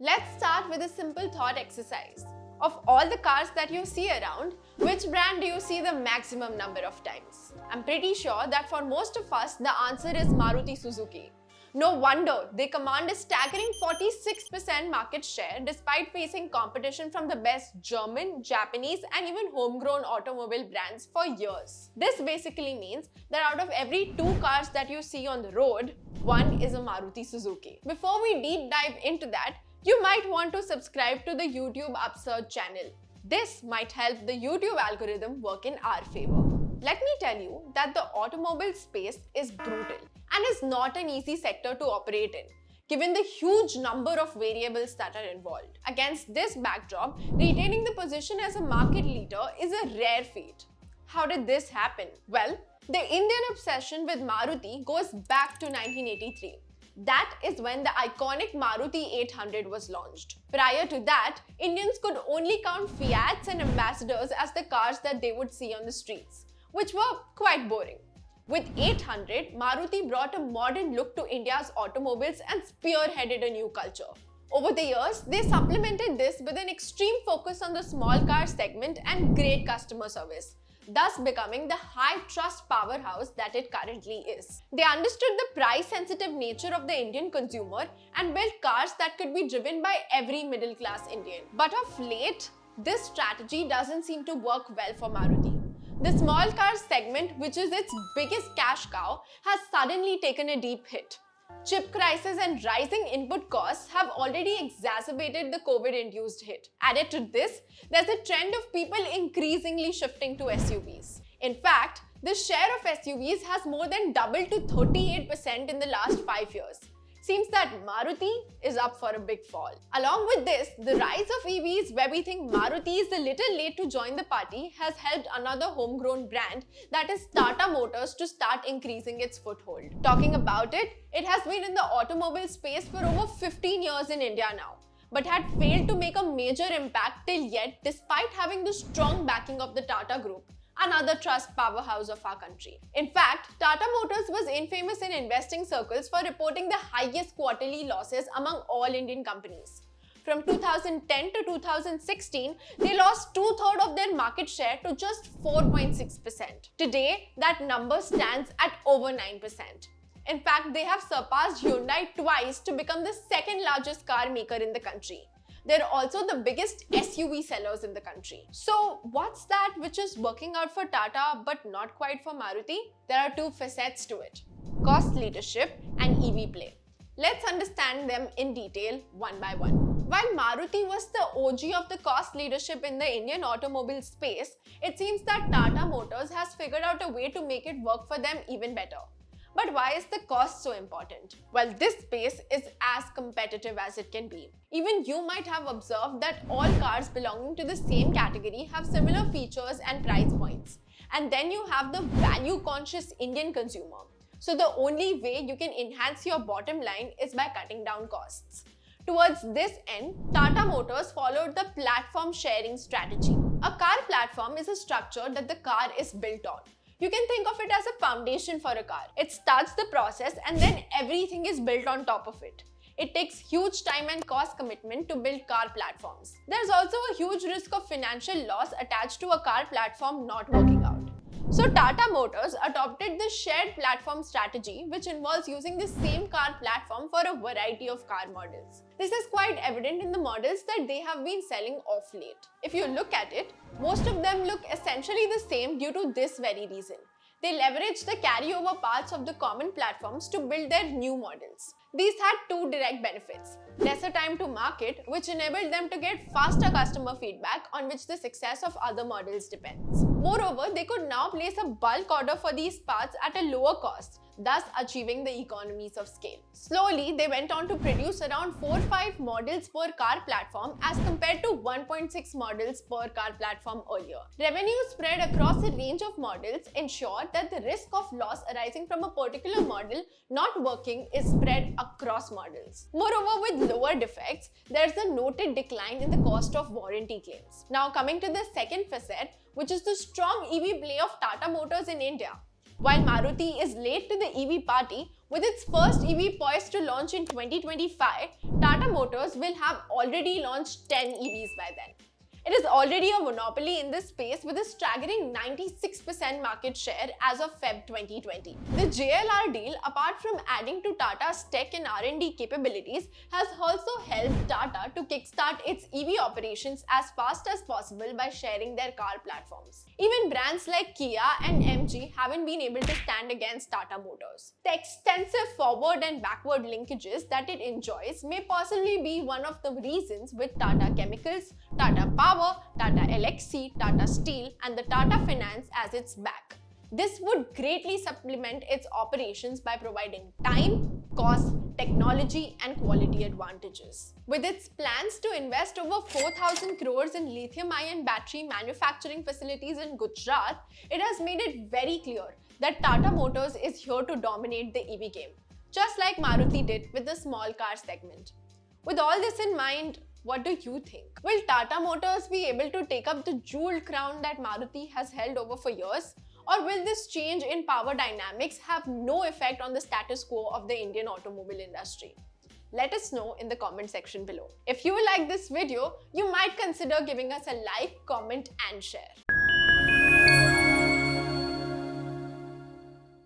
Let's start with a simple thought exercise. Of all the cars that you see around, which brand do you see the maximum number of times? I'm pretty sure that for most of us, the answer is Maruti Suzuki. No wonder they command a staggering 46% market share despite facing competition from the best German, Japanese, and even homegrown automobile brands for years. This basically means that out of every 2 cars that you see on the road, one is a Maruti Suzuki. Before we deep dive into that, you might want to subscribe to the YouTube Upsurge channel. This might help the YouTube algorithm work in our favor. Let me tell you that the automobile space is brutal and is not an easy sector to operate in, given the huge number of variables that are involved. Against this backdrop, retaining the position as a market leader is a rare feat. How did this happen? Well, the Indian obsession with Maruti goes back to 1983. That is when the iconic Maruti 800 was launched. Prior to that, Indians could only count Fiats and Ambassadors as the cars that they would see on the streets, which were quite boring. With 800, Maruti brought a modern look to India's automobiles and spearheaded a new culture. Over the years, they supplemented this with an extreme focus on the small car segment and great customer service, thus becoming the high-trust powerhouse that it currently is. They understood the price-sensitive nature of the Indian consumer and built cars that could be driven by every middle-class Indian. But of late, this strategy doesn't seem to work well for Maruti. The small car segment, which is its biggest cash cow, has suddenly taken a deep hit. Chip crisis and rising input costs have already exacerbated the COVID-induced hit. Added to this, there's a trend of people increasingly shifting to SUVs. In fact, the share of SUVs has more than doubled to 38% in the last 5 years. Seems that Maruti is up for a big fall. Along with this, the rise of EVs, where we think Maruti is a little late to join the party, has helped another homegrown brand, that is Tata Motors, to start increasing its foothold. Talking about it, it has been in the automobile space for over 15 years in India now, but had failed to make a major impact till yet, despite having the strong backing of the Tata Group, another trust powerhouse of our country. In fact, Tata Motors was infamous in investing circles for reporting the highest quarterly losses among all Indian companies. From 2010 to 2016, they lost 2/3 of their market share to just 4.6%. Today, that number stands at over 9%. In fact, they have surpassed Hyundai twice to become the second largest car maker in the country. They're also the biggest SUV sellers in the country. So what's that which is working out for Tata but not quite for Maruti? There are 2 facets to it: cost leadership and EV play. Let's understand them in detail one by one. While Maruti was the OG of the cost leadership in the Indian automobile space, it seems that Tata Motors has figured out a way to make it work for them even better. But why is the cost so important? Well, this space is as competitive as it can be. Even you might have observed that all cars belonging to the same category have similar features and price points. And then you have the value-conscious Indian consumer. So the only way you can enhance your bottom line is by cutting down costs. Towards this end, Tata Motors followed the platform sharing strategy. A car platform is a structure that the car is built on. You can think of it as a foundation for a car. It starts the process and then everything is built on top of it. It takes huge time and cost commitment to build car platforms. There's also a huge risk of financial loss attached to a car platform not working out. So Tata Motors adopted the shared platform strategy, which involves using the same car platform for a variety of car models. This is quite evident in the models that they have been selling off late. If you look at it, most of them look essentially the same due to this very reason. They leverage the carryover parts of the common platforms to build their new models. These had 2 direct benefits: lesser time to market, which enabled them to get faster customer feedback on which the success of other models depends. Moreover, they could now place a bulk order for these parts at a lower cost, thus achieving the economies of scale. Slowly, they went on to produce around 4-5 models per car platform as compared to 1.6 models per car platform earlier. Revenue spread across a range of models ensured that the risk of loss arising from a particular model not working is spread across models. Moreover, with lower defects, there's a noted decline in the cost of warranty claims. Now coming to the second facet, which is the strong EV play of Tata Motors in India. While Maruti is late to the EV party, with its first EV poised to launch in 2025, Tata Motors will have already launched 10 EVs by then. It is already a monopoly in this space with a staggering 96% market share as of Feb 2020. The JLR deal, apart from adding to Tata's tech and R&D capabilities, has also helped Tata to kickstart its EV operations as fast as possible by sharing their car platforms. Even brands like Kia and MG haven't been able to stand against Tata Motors. The extensive forward and backward linkages that it enjoys may possibly be one of the reasons with Tata Chemicals, Tata Power, Tata Elxsi, Tata Steel, and the Tata Finance as its back. This would greatly supplement its operations by providing time, cost, technology, and quality advantages. With its plans to invest over 4,000 crores in lithium-ion battery manufacturing facilities in Gujarat, it has made it very clear that Tata Motors is here to dominate the EV game, just like Maruti did with the small car segment. With all this in mind, what do you think? Will Tata Motors be able to take up the jeweled crown that Maruti has held over for years? Or will this change in power dynamics have no effect on the status quo of the Indian automobile industry? Let us know in the comment section below. If you like this video, you might consider giving us a like, comment and share.